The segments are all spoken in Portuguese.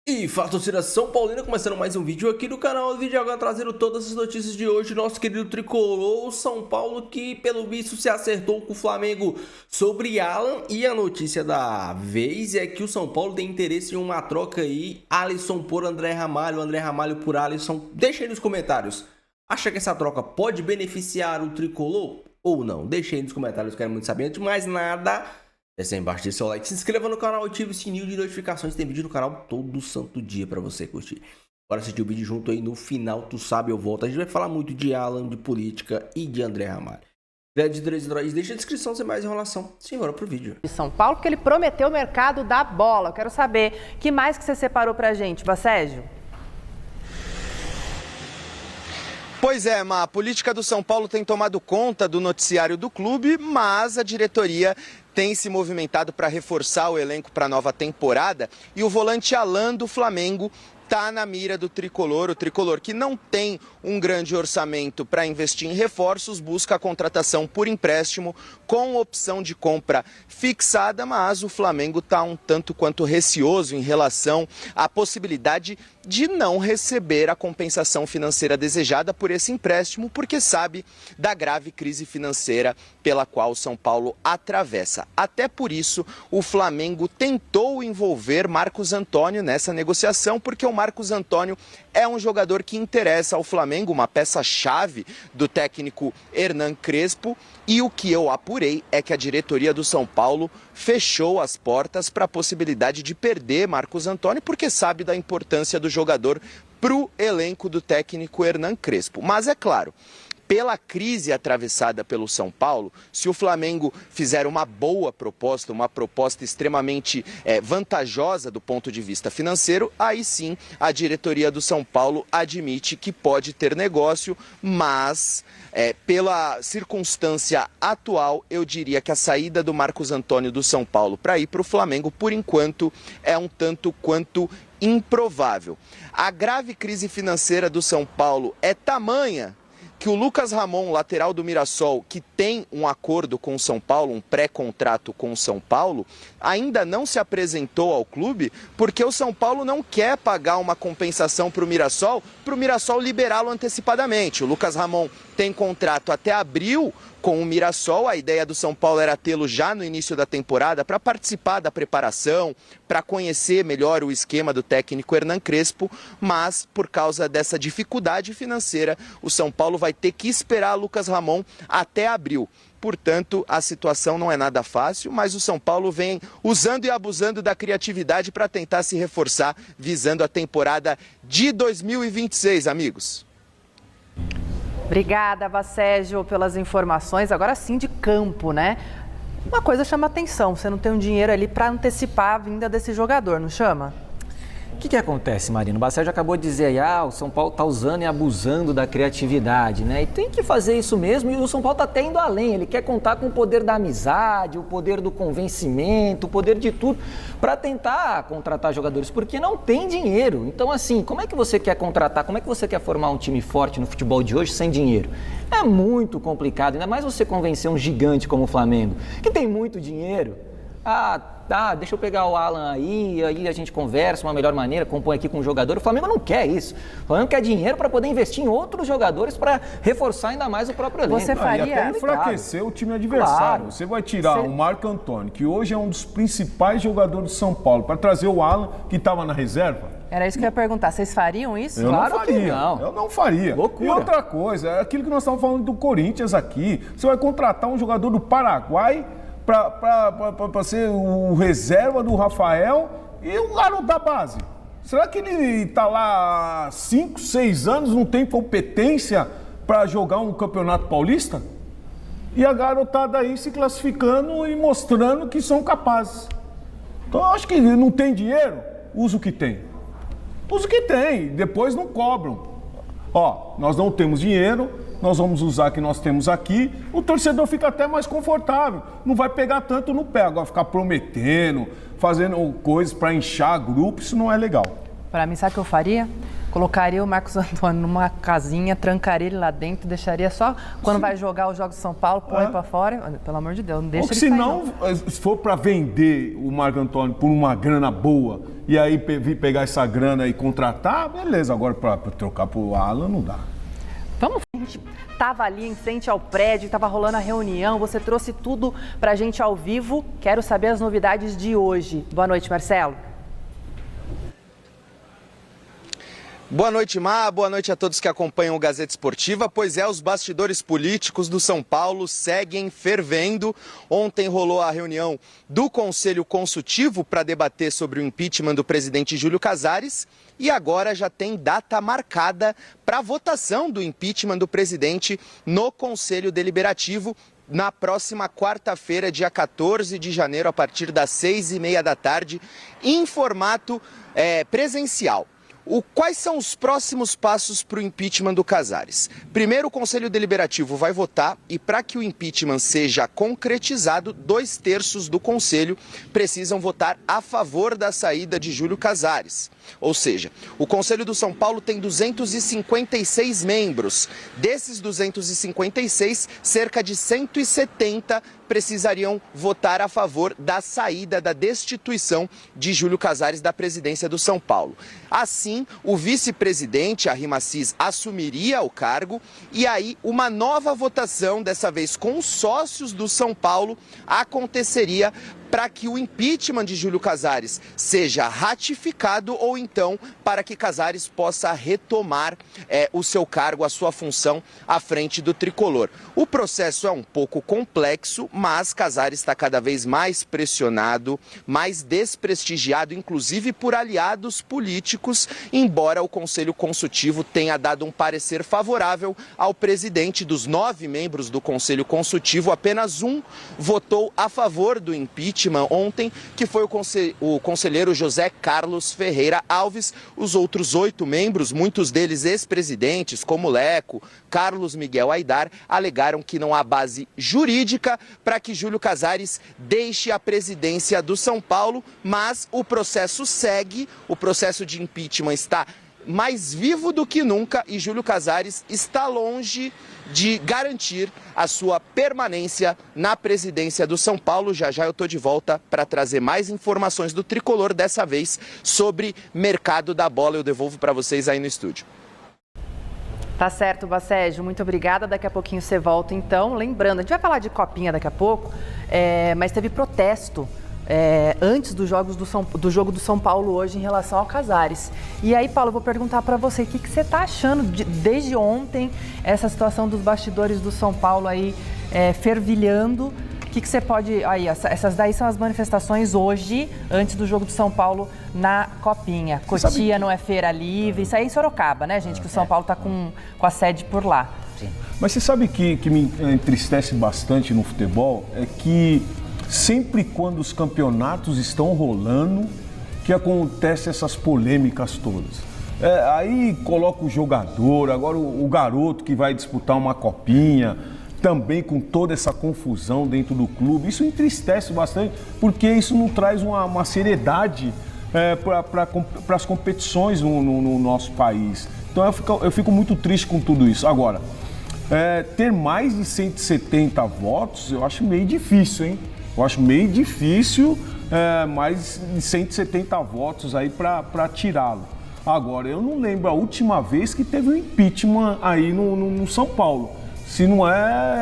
E fala, torcida São Paulina, começando mais um vídeo aqui no canal. O vídeo agora trazendo todas as notícias de hoje. Nosso querido tricolor São Paulo, que pelo visto se acertou com o Flamengo sobre Alan. E a notícia da vez é que o São Paulo tem interesse em uma troca aí, Alisson por André Ramalho, André Ramalho por Alisson. Deixa aí nos comentários, acha que essa troca pode beneficiar o tricolor ou não? Deixa aí nos comentários, quero muito saber. Antes de mais nada, desce aí embaixo, deixa seu like, se inscreva no canal, ative o sininho de notificações. Tem vídeo no canal todo santo dia pra você curtir. Bora assistir o vídeo junto aí, no final, tu sabe, eu volto. A gente vai falar muito de Alan, de política e de André Ramalho. Grande de heróis, deixa a descrição sem mais enrolação. Simbora pro vídeo. De São Paulo, porque ele prometeu o mercado da bola. Eu quero saber, que mais que você separou pra gente, Bacégio? Pois é, a política do São Paulo tem tomado conta do noticiário do clube, mas a diretoria tem se movimentado para reforçar o elenco para a nova temporada e o volante Alan do Flamengo está na mira do tricolor. O tricolor, que não tem um grande orçamento para investir em reforços, busca a contratação por empréstimo com opção de compra fixada, mas o Flamengo está um tanto quanto receoso em relação à possibilidade de não receber a compensação financeira desejada por esse empréstimo, porque sabe da grave crise financeira pela qual o São Paulo atravessa. Até por isso, o Flamengo tentou envolver Marcos Antônio nessa negociação, porque o Marcos Antônio é um jogador que interessa ao Flamengo, uma peça-chave do técnico Hernan Crespo, e o que eu apurei é que a diretoria do São Paulo fechou as portas para a possibilidade de perder Marcos Antônio, porque sabe da importância do jogador para o elenco do técnico Hernan Crespo. Mas é claro, pela crise atravessada pelo São Paulo, se o Flamengo fizer uma boa proposta, uma proposta extremamente vantajosa do ponto de vista financeiro, aí sim a diretoria do São Paulo admite que pode ter negócio, mas pela circunstância atual, eu diria que a saída do Marcos Antônio do São Paulo para ir para o Flamengo, por enquanto, é um tanto quanto improvável. A grave crise financeira do São Paulo é tamanha que o Lucas Ramon, lateral do Mirassol, que tem um acordo com o São Paulo, um pré-contrato com o São Paulo, ainda não se apresentou ao clube, porque o São Paulo não quer pagar uma compensação para o Mirassol liberá-lo antecipadamente. O Lucas Ramon tem contrato até abril com o Mirassol. A ideia do São Paulo era tê-lo já no início da temporada para participar da preparação, para conhecer melhor o esquema do técnico Hernan Crespo, mas por causa dessa dificuldade financeira, o São Paulo vai ter que esperar Lucas Ramon até abril. Portanto, a situação não é nada fácil, mas o São Paulo vem usando e abusando da criatividade para tentar se reforçar, visando a temporada de 2026, amigos. Obrigada, Bacégio, pelas informações. Agora sim, de campo, né? Uma coisa chama atenção, você não tem um dinheiro ali para antecipar a vinda desse jogador, não chama? O que acontece, Marino? O Bacégio acabou de dizer aí, o São Paulo está usando e abusando da criatividade, né? E tem que fazer isso mesmo, e o São Paulo está até indo além. Ele quer contar com o poder da amizade, o poder do convencimento, o poder de tudo, para tentar contratar jogadores, porque não tem dinheiro. Então, assim, como é que você quer contratar, como é que você quer formar um time forte no futebol de hoje sem dinheiro? É muito complicado, ainda mais você convencer um gigante como o Flamengo, que tem muito dinheiro. Deixa eu pegar o Alan aí a gente conversa uma melhor maneira, compõe aqui com o jogador. O Flamengo não quer isso. O Flamengo quer dinheiro para poder investir em outros jogadores para reforçar ainda mais o próprio elenco. Você faria? E até enfraquecer o time adversário. Claro. Você vai tirar o Marco Antônio, que hoje é um dos principais jogadores de São Paulo, para trazer o Alan, que estava na reserva? Era isso que eu ia perguntar. Vocês fariam isso? Eu Claro não faria. que não. Eu não faria. Loucura. E outra coisa, é aquilo que nós estávamos falando do Corinthians aqui. Você vai contratar um jogador do Paraguai para ser o reserva do Rafael e o garoto da base. Será que ele está lá há 5, 6 anos, não tem competência para jogar um campeonato paulista? E a garotada aí se classificando e mostrando que são capazes. Então eu acho que não tem dinheiro, usa o que tem. Usa o que tem, depois não cobram. Nós não temos dinheiro, nós vamos usar o que nós temos aqui, o torcedor fica até mais confortável, não vai pegar tanto no pé. Agora ficar prometendo, fazendo coisas para inchar grupo, isso não é legal. Para mim, sabe o que eu faria? Colocaria o Marcos Antônio numa casinha, trancaria ele lá dentro, deixaria só quando vai jogar os Jogos de São Paulo, põe pra fora. Pelo amor de Deus, não deixa ele sair. Se não, se for para vender o Marco Antônio por uma grana boa e aí vir pegar essa grana e contratar, beleza. Agora para trocar pro Alan não dá. Vamos, a gente estava ali em frente ao prédio, estava rolando a reunião, você trouxe tudo para a gente ao vivo. Quero saber as novidades de hoje. Boa noite, Marcelo. Boa noite, Má. Boa noite a todos que acompanham o Gazeta Esportiva. Pois é, os bastidores políticos do São Paulo seguem fervendo. Ontem rolou a reunião do Conselho Consultivo para debater sobre o impeachment do presidente Júlio Casares. E agora já tem data marcada para a votação do impeachment do presidente no Conselho Deliberativo na próxima quarta-feira, dia 14 de janeiro, a partir das 6h30 da tarde, em formato presencial. Quais são os próximos passos para o impeachment do Casares? Primeiro, o Conselho Deliberativo vai votar e para que o impeachment seja concretizado, 2/3 do Conselho precisam votar a favor da saída de Júlio Casares. Ou seja, o Conselho do São Paulo tem 256 membros. Desses 256, cerca de 170 precisariam votar a favor da saída, da destituição de Júlio Casares da presidência do São Paulo. Assim, o vice-presidente, Arrim Assis, assumiria o cargo e aí uma nova votação, dessa vez com os sócios do São Paulo, aconteceria para que o impeachment de Júlio Casares seja ratificado ou então para que Casares possa retomar o seu cargo, a sua função à frente do tricolor. O processo é um pouco complexo, mas Casares está cada vez mais pressionado, mais desprestigiado, inclusive por aliados políticos, embora o Conselho Consultivo tenha dado um parecer favorável ao presidente. Dos 9 membros do Conselho Consultivo, apenas um votou a favor do impeachment ontem, que foi o conselheiro José Carlos Ferreira Alves. Os outros 8 membros, muitos deles ex-presidentes, como Leco, Carlos Miguel Aidar, alegaram que não há base jurídica para que Júlio Casares deixe a presidência do São Paulo, mas o processo segue, o processo de impeachment está mais vivo do que nunca e Júlio Casares está longe de garantir a sua permanência na presidência do São Paulo. Já já eu estou de volta para trazer mais informações do tricolor, dessa vez sobre mercado da bola. Eu devolvo para vocês aí no estúdio. Tá certo, Bacégio, muito obrigada. Daqui a pouquinho você volta então. Lembrando, a gente vai falar de copinha daqui a pouco, mas teve protesto antes dos jogos do jogo do São Paulo hoje em relação ao Casares. E aí, Paulo, eu vou perguntar para você, o que você está achando desde ontem, essa situação dos bastidores do São Paulo aí fervilhando? O que você pode... Aí, essas daí são as manifestações hoje, antes do jogo do São Paulo na Copinha. Cotia não é feira livre, isso aí é em Sorocaba, né, gente? Que o São Paulo está com a sede por lá. Sim. Mas você sabe que me entristece bastante no futebol? É que sempre quando os campeonatos estão rolando, que acontecem essas polêmicas todas. Aí coloca o jogador, agora o garoto que vai disputar uma copinha, também com toda essa confusão dentro do clube. Isso entristece bastante, porque isso não traz uma seriedade para as competições no nosso país. Então eu fico muito triste com tudo isso. Agora, ter mais de 170 votos, eu acho meio difícil, hein? Eu acho meio difícil mais de 170 votos aí para tirá-lo. Agora, eu não lembro a última vez que teve um impeachment aí no São Paulo. Se não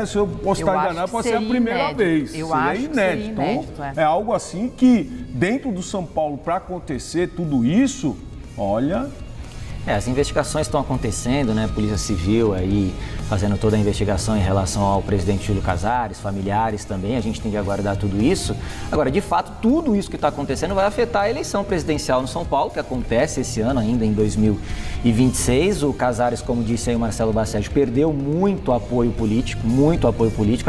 se eu posso estar enganado, pode ser a primeira vez. Eu acho que seria inédito. Então, é algo assim que, dentro do São Paulo, para acontecer tudo isso, olha... As investigações estão acontecendo, né? Polícia Civil aí fazendo toda a investigação em relação ao presidente Júlio Casares, familiares também, a gente tem que aguardar tudo isso. Agora, de fato, tudo isso que está acontecendo vai afetar a eleição presidencial no São Paulo, que acontece esse ano ainda, em 2026. O Casares, como disse aí o Marcelo Bacégio, perdeu muito apoio político.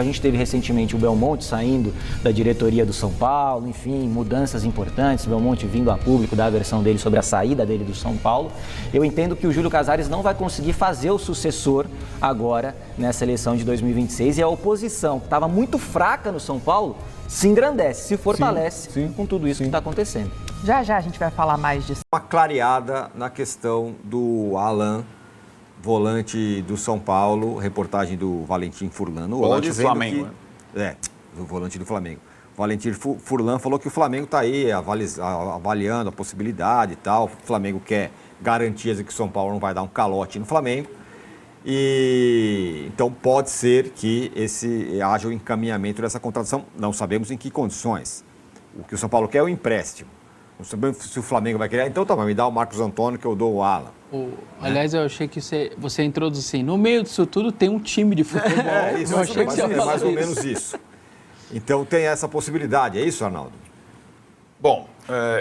A gente teve recentemente o Belmonte saindo da diretoria do São Paulo, enfim, mudanças importantes, o Belmonte vindo a público dar a versão dele sobre a saída dele do São Paulo. Eu entendo que o Júlio Casares não vai conseguir fazer o sucessor agora nessa eleição de 2026 e a oposição, que estava muito fraca no São Paulo, se engrandece, se fortalece com tudo isso que está acontecendo. Já a gente vai falar mais disso. Uma clareada na questão do Alan, volante do São Paulo, reportagem do Valentim Furlan. Volante do Flamengo, do volante do Flamengo. Valentim Furlan falou que o Flamengo está aí avaliando a possibilidade e tal. O Flamengo quer garantias de que o São Paulo não vai dar um calote no Flamengo. E então pode ser que haja o encaminhamento dessa contratação. Não sabemos em que condições. O que o São Paulo quer é o empréstimo. Não sabemos se o Flamengo vai querer. Então tá, me dá o Marcos Antônio que eu dou o Alan. Aliás, eu achei que você introduz assim, no meio disso tudo tem um time de futebol. Isso, é mais ou menos isso. Então tem essa possibilidade, é isso, Arnaldo? Bom,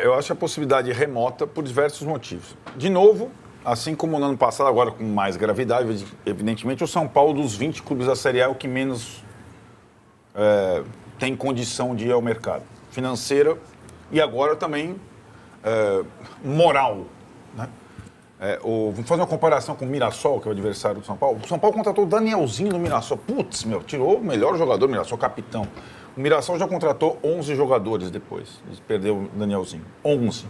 eu acho a possibilidade remota por diversos motivos. De novo, assim como no ano passado, agora com mais gravidade, evidentemente, o São Paulo dos 20 clubes da Série A é o que menos tem condição de ir ao mercado. Financeira e agora também moral. Né? Vamos fazer uma comparação com o Mirassol, que é o adversário do São Paulo. O São Paulo contratou o Danielzinho do Mirassol. Putz, tirou o melhor jogador do Mirassol, capitão. O Mirassol já contratou 11 jogadores depois de perder o Danielzinho. 11.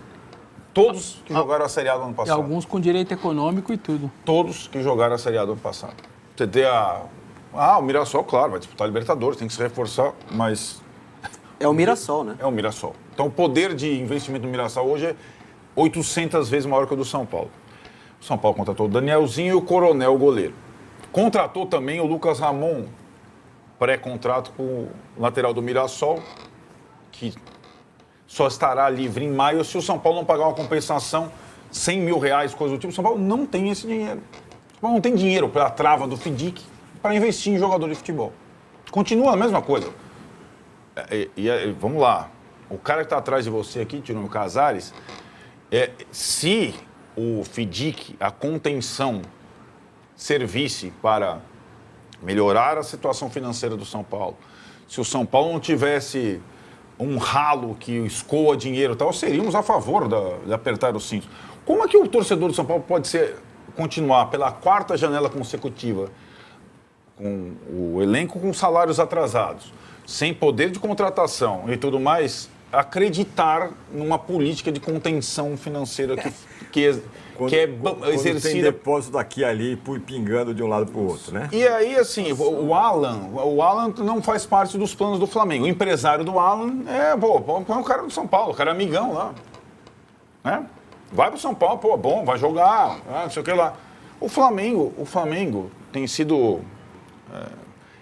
Todos que jogaram a Série A do ano passado. E alguns com direito econômico e tudo. Todos que jogaram a Série A do ano passado. Você tem o Mirassol, claro, vai disputar a Libertadores, tem que se reforçar, mas... É o Mirassol, né? É o Mirassol. Então o poder de investimento do Mirassol hoje é 800 vezes maior que o do São Paulo. O São Paulo contratou o Danielzinho e o Coronel, o goleiro. Contratou também o Lucas Ramon, pré-contrato com o lateral do Mirassol, que só estará livre em maio se o São Paulo não pagar uma compensação, 100 mil reais, coisa do tipo. O São Paulo não tem esse dinheiro. O São Paulo não tem dinheiro pela trava do FIDIC para investir em jogador de futebol. Continua a mesma coisa. Vamos lá. O cara que está atrás de você aqui, Tirone Casares, se o FIDIC, a contenção, servisse para melhorar a situação financeira do São Paulo, se o São Paulo não tivesse um ralo que escoa dinheiro e tal, seríamos a favor de apertar os cintos. Como é que o torcedor do São Paulo pode continuar pela 4ª janela consecutiva com o elenco com salários atrasados, sem poder de contratação e tudo mais, acreditar numa política de contenção financeira que é exercida... Tem depósito daqui e ali, pingando de um lado para o outro, né? E aí, assim, o Alan não faz parte dos planos do Flamengo. O empresário do Alan põe o cara do São Paulo, o cara é amigão lá. Né? Vai pro São Paulo, bom, vai jogar, não sei o que lá. O Flamengo tem sido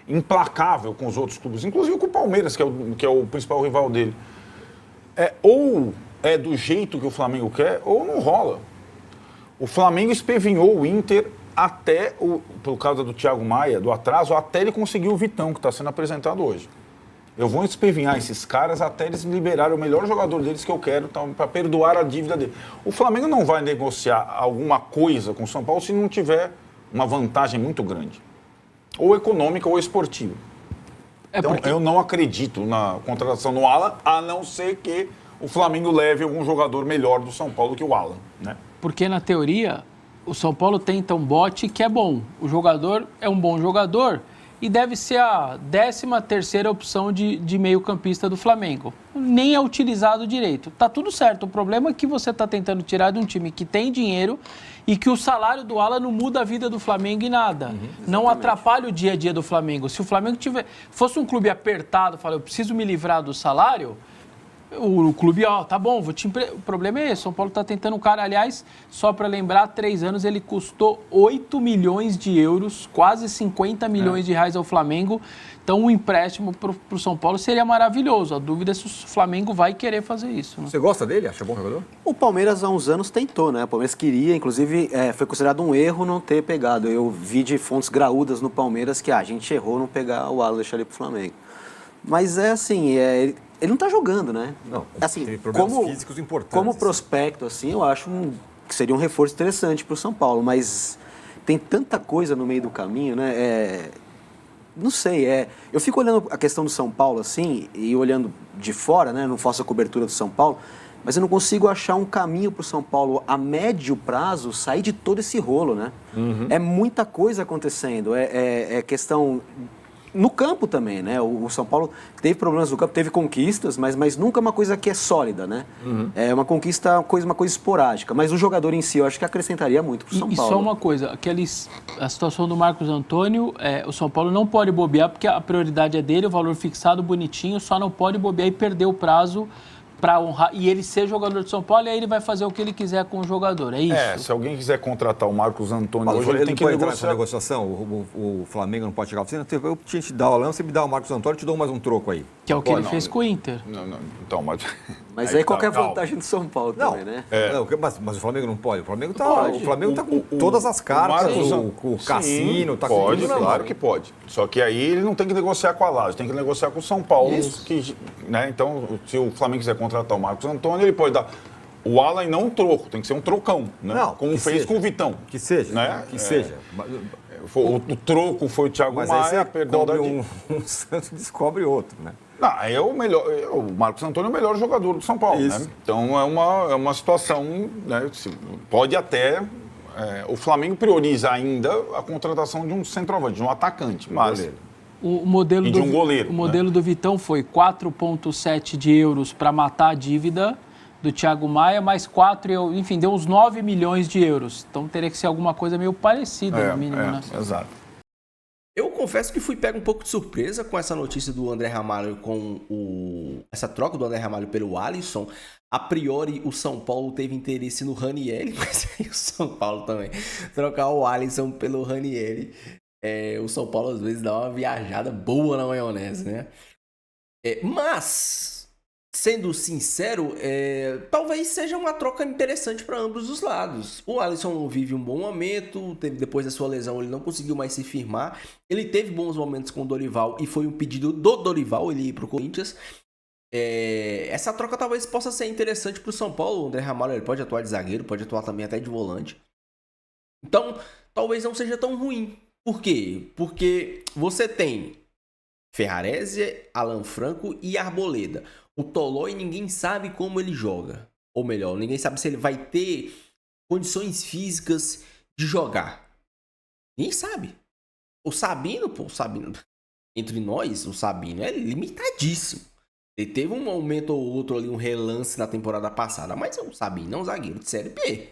implacável com os outros clubes, inclusive com o Palmeiras, que é o principal rival dele. Ou é do jeito que o Flamengo quer, ou não rola. O Flamengo espevinhou o Inter por causa do Thiago Maia, do atraso, até ele conseguir o Vitão, que está sendo apresentado hoje. Eu vou espevinhar esses caras até eles liberarem o melhor jogador deles que eu quero, para perdoar a dívida dele. O Flamengo não vai negociar alguma coisa com o São Paulo se não tiver uma vantagem muito grande. Ou econômica ou esportiva. Então, eu não acredito na contratação do Alan, a não ser que o Flamengo leve algum jogador melhor do São Paulo que o Alan, né? Porque, na teoria, o São Paulo tem, então, bote que é bom. O jogador é um bom jogador e deve ser a 13ª opção de meio-campista do Flamengo. Nem é utilizado direito. Tá tudo certo. O problema é que você está tentando tirar de um time que tem dinheiro e que o salário do Alan não muda a vida do Flamengo em nada. Não atrapalha o dia a dia do Flamengo. Se o Flamengo fosse um clube apertado, eu preciso me livrar do salário... O clube, tá bom, o problema é esse. O São Paulo está tentando um cara, aliás, só para lembrar, 3 anos ele custou 8 milhões de euros, quase 50 milhões de reais ao Flamengo. Então, um empréstimo para o São Paulo seria maravilhoso. A dúvida é se o Flamengo vai querer fazer isso. Né? Você gosta dele? Acha bom jogador? O Palmeiras há uns anos tentou, né? O Palmeiras queria, inclusive, foi considerado um erro não ter pegado. Eu vi de fontes graúdas no Palmeiras que a gente errou não pegar o Alan, deixar ele para o Flamengo. Mas é assim, ele não está jogando, né? Não, assim, tem problemas físicos importantes. Como prospecto, assim, eu acho que seria um reforço interessante para o São Paulo, mas tem tanta coisa no meio do caminho, né? Não sei, eu fico olhando a questão do São Paulo, assim, e olhando de fora, né? Não faço a cobertura do São Paulo, mas eu não consigo achar um caminho para o São Paulo a médio prazo sair de todo esse rolo, né? É muita coisa acontecendo, é questão no campo também, né? O São Paulo teve problemas no campo, teve conquistas, mas nunca uma coisa que é sólida, né? É uma conquista, uma coisa esporádica. Mas o jogador em si, eu acho que acrescentaria muito pro São Paulo. E só uma coisa, a situação do Marcos Antônio, o São Paulo não pode bobear, porque a prioridade é dele, o valor fixado, bonitinho, só não pode bobear e perder o prazo para honrar, e ele ser jogador de São Paulo, e aí ele vai fazer o que ele quiser com o jogador, é isso? Se alguém quiser contratar o Marcos Antônio Hoje, hoje, ele tem que pode entrar nessa negociar. negociação. O Flamengo não pode chegar. Eu tinha te dar o Alan, você me dá o Marcos Antônio, eu te dou mais um troco aí. Que é o que ele fez com o Inter. Não, então, Mas aí qual que é a vantagem do São Paulo também, né? Não, mas o Flamengo não pode. O Flamengo tá com todas as cartas, o Cassino, tá com pode, tudo na claro mão. que pode. Só que aí ele não tem que negociar com a Lazio, tem que negociar com o São Paulo. Né? Então, se o Flamengo quiser contratar o Marcos Antônio, ele pode dar o Alan e não um troco, tem que ser um trocão, né? Não, como fez com o Vitão. Que seja, né? que seja. O troco foi o Thiago Mas Maia, aí você perdão cobre da... um Santos descobre outro, né? Não, o Marcos Antônio é o melhor jogador do São Paulo, né? Então é uma situação, né? Pode até o Flamengo prioriza ainda a contratação de um centroavante, de um atacante, mas O modelo e de um goleiro. O modelo do Vitão foi 4,7 de euros para matar a dívida do Thiago Maia, mais 4, enfim, deu uns 9 milhões de euros. Então teria que ser alguma coisa meio parecida, no mínimo, né? Exato. Eu confesso que fui pego um pouco de surpresa com essa notícia do André Ramalho essa troca do André Ramalho pelo Alisson. A priori, o São Paulo teve interesse no Ranieri, mas aí o São Paulo também trocar o Alisson pelo Ranieri. O São Paulo às vezes dá uma viajada boa na maionese, né? Mas, sendo sincero, talvez seja uma troca interessante para ambos os lados. O Alisson não vive um bom momento, depois da sua lesão ele não conseguiu mais se firmar. Ele teve bons momentos com o Dorival e foi um pedido do Dorival ele ir para o Corinthians. Essa troca talvez possa ser interessante para o São Paulo. O André Ramalho ele pode atuar de zagueiro, pode atuar também até de volante. Então, talvez não seja tão ruim. Por quê? Porque você tem Ferrarese, Alan Franco e Arboleda. O Tolói ninguém sabe como ele joga. Ou melhor, ninguém sabe se ele vai ter condições físicas de jogar. Ninguém sabe. O Sabino, entre nós, o Sabino é limitadíssimo. Ele teve um momento ou outro ali, um relance na temporada passada, mas o Sabino é um zagueiro de Série B.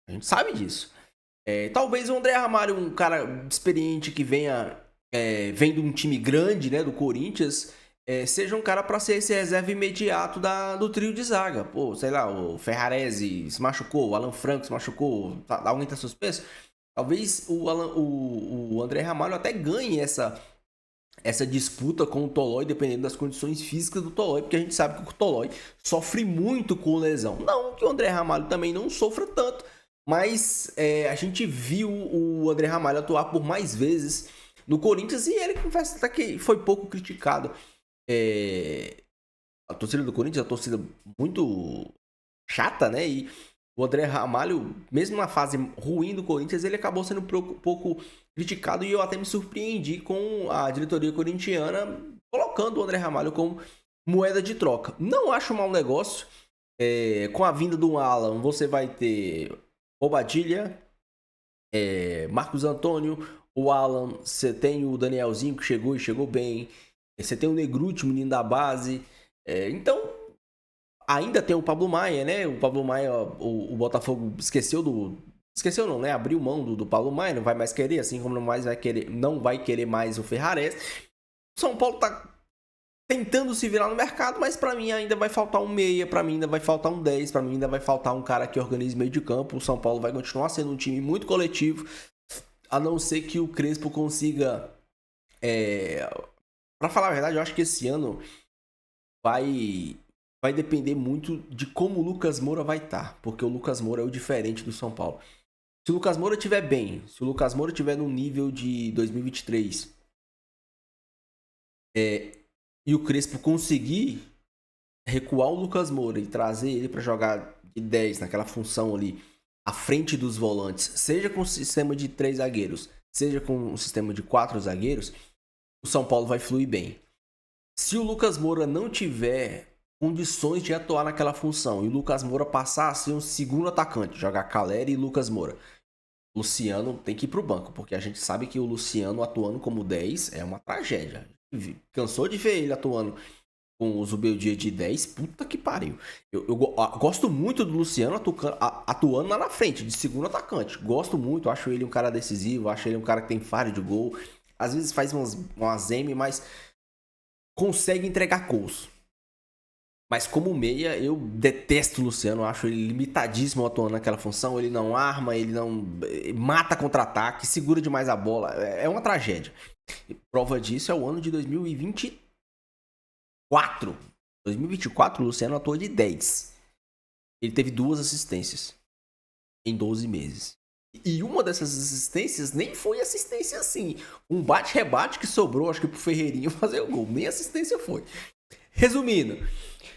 A gente sabe disso. Talvez o André Ramalho, um cara experiente que vem de um time grande, né, do Corinthians, seja um cara para ser esse reserva imediato do trio de zaga. Pô, sei lá, o Ferrarese se machucou, o Alan Franco se machucou, alguém tá suspenso. Talvez o André Ramalho até ganhe essa disputa com o Tolói, dependendo das condições físicas do Tolói, porque a gente sabe que o Tolói sofre muito com lesão. Não que o André Ramalho também não sofra tanto, mas a gente viu o André Ramalho atuar por mais vezes no Corinthians e ele, confessa até que foi pouco criticado. A torcida do Corinthians é uma torcida muito chata, né? E o André Ramalho, mesmo na fase ruim do Corinthians, ele acabou sendo um pouco criticado e eu até me surpreendi com a diretoria corintiana colocando o André Ramalho como moeda de troca. Não acho mau negócio. Com a vinda do Alan, você vai ter Bobadilha, Marcos Antônio, o Alan, você tem o Danielzinho que chegou e chegou bem, você tem o Negruti, menino da base, então ainda tem o Pablo Maia, né? O Pablo Maia, o Botafogo esqueceu não, né? Abriu mão do Pablo Maia, não vai mais querer, assim como não vai querer mais o Ferrarese. O São Paulo tá tentando se virar no mercado, mas pra mim ainda vai faltar um meia, pra mim ainda vai faltar um 10, pra mim ainda vai faltar um cara que organize meio de campo. O São Paulo vai continuar sendo um time muito coletivo, a não ser que o Crespo consiga... Pra falar a verdade, eu acho que esse ano vai depender muito de como o Lucas Moura vai estar, porque o Lucas Moura é o diferente do São Paulo. Se o Lucas Moura estiver bem, se o Lucas Moura estiver no nível de 2023... e o Crespo conseguir recuar o Lucas Moura e trazer ele para jogar de 10 naquela função ali, à frente dos volantes, seja com o sistema de 3 zagueiros, seja com o sistema de 4 zagueiros, o São Paulo vai fluir bem. Se o Lucas Moura não tiver condições de atuar naquela função e o Lucas Moura passar a ser um segundo atacante, jogar Calleri e Lucas Moura, O Luciano tem que ir pro banco, porque a gente sabe que o Luciano atuando como 10 é uma tragédia. Cansou de ver ele atuando com o Zubeldia de 10, puta que pariu. Eu gosto muito do Luciano atuando lá na frente, de segundo atacante. Gosto muito, acho ele um cara decisivo, acho ele um cara que tem faro de gol. Às vezes faz umas M, mas consegue entregar gols. Mas como meia, eu detesto o Luciano, acho ele limitadíssimo atuando naquela função. Ele não arma, ele não mata contra-ataque, segura demais a bola. É uma tragédia. E prova disso é o ano de 2024. 2024, o Luciano atuou de 10. Ele teve 2 assistências em 12 meses. E uma dessas assistências nem foi assistência assim. Um bate-rebate que sobrou, acho que pro Ferreirinho fazer o gol. Nem assistência foi. Resumindo,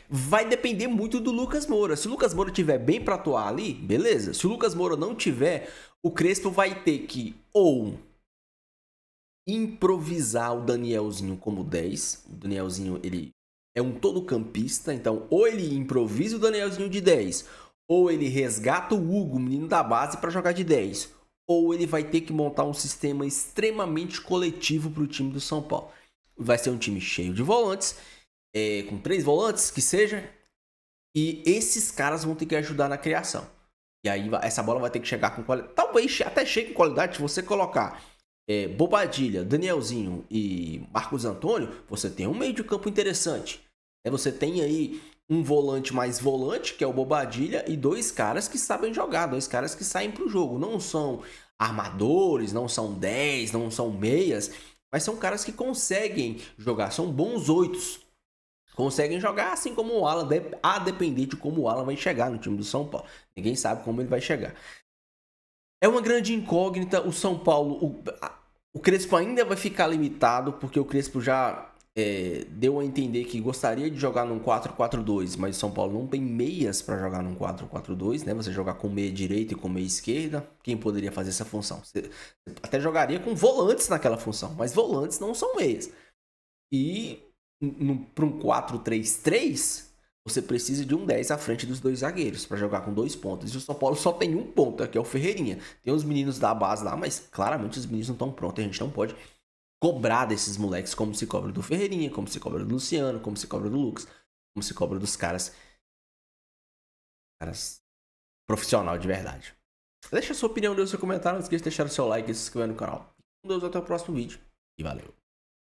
vai depender muito do Lucas Moura. Se o Lucas Moura tiver bem para atuar ali, beleza. Se o Lucas Moura não tiver, o Crespo vai ter que ou improvisar o Danielzinho como 10. O Danielzinho, ele é um todo campista, então ou ele improvisa o Danielzinho de 10, ou ele resgata o Hugo, menino da base, para jogar de 10. Ou ele vai ter que montar um sistema extremamente coletivo para o time do São Paulo. Vai ser um time cheio de volantes, com 3 volantes, que seja, e esses caras vão ter que ajudar na criação. E aí essa bola vai ter que chegar com qualidade. Talvez até chegue com qualidade se você colocar Bobadilha, Danielzinho e Marcos Antônio, você tem um meio de campo interessante. Você tem aí um volante mais volante, que é o Bobadilha, e 2 caras que sabem jogar, 2 caras que saem pro jogo. Não são armadores, não são 10, não são meias, mas são caras que conseguem jogar, são bons 8. Conseguem jogar assim como o Alan, a depender de como o Alan vai chegar no time do São Paulo. Ninguém sabe como ele vai chegar. É uma grande incógnita. O São Paulo, o Crespo ainda vai ficar limitado, porque o Crespo já deu a entender que gostaria de jogar num 4-4-2, mas o São Paulo não tem meias para jogar num 4-4-2, né? Você jogar com meia direita e com meia esquerda, quem poderia fazer essa função? Você até jogaria com volantes naquela função, mas volantes não são meias. E para um 4-3-3, você precisa de um 10 à frente dos 2 zagueiros para jogar com 2 pontas. E o São Paulo só tem um ponta, que é o Ferreirinha. Tem os meninos da base lá, mas claramente os meninos não estão prontos. A gente não pode cobrar desses moleques como se cobra do Ferreirinha, como se cobra do Luciano, como se cobra do Lucas, como se cobra dos caras profissional de verdade. Deixa a sua opinião, deixa seu comentário, não esqueça de deixar o seu like e se inscrever no canal. Com Deus, até o próximo vídeo e valeu!